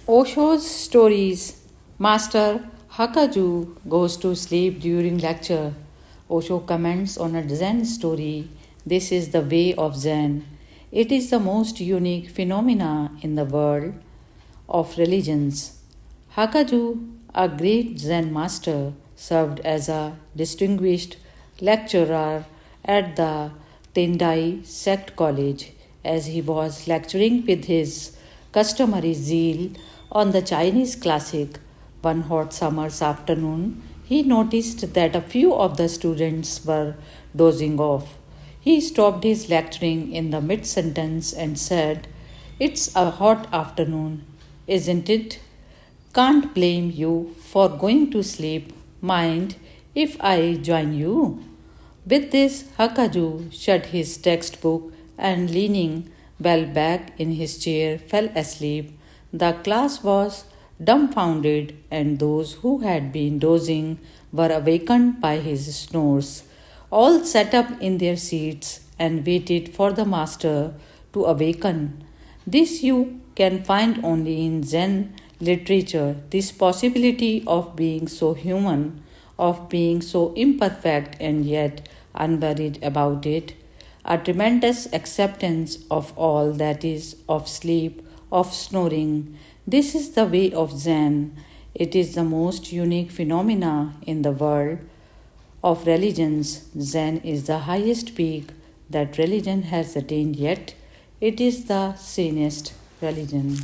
Osho's stories. Master Hakuju goes to sleep during lecture. Osho comments on a Zen story. This is the way of Zen. It is the most unique phenomena in the world of religions. Hakuju, a great Zen master, served as a distinguished lecturer at the Tendai Sect College. As he was lecturing with his customary zeal on the Chinese classic, one hot summer's afternoon, he noticed that a few of the students were dozing off. He stopped his lecturing in the mid sentence and said, "It's a hot afternoon, isn't it? Can't blame you for going to sleep. Mind if I join you?" With this, Hakuju shut his textbook and, leaning well back in his chair, fell asleep. The class was dumbfounded, and those who had been dozing were awakened by his snores. All sat up in their seats and waited for the master to awaken. This you can find only in Zen literature, this possibility of being so human, of being so imperfect and yet unworried about it, a tremendous acceptance of all that is, of sleep, of snoring. This is the way of Zen. It is the most unique phenomena in the world of religions. Zen is the highest peak that religion has attained, yet it is the sanest religion.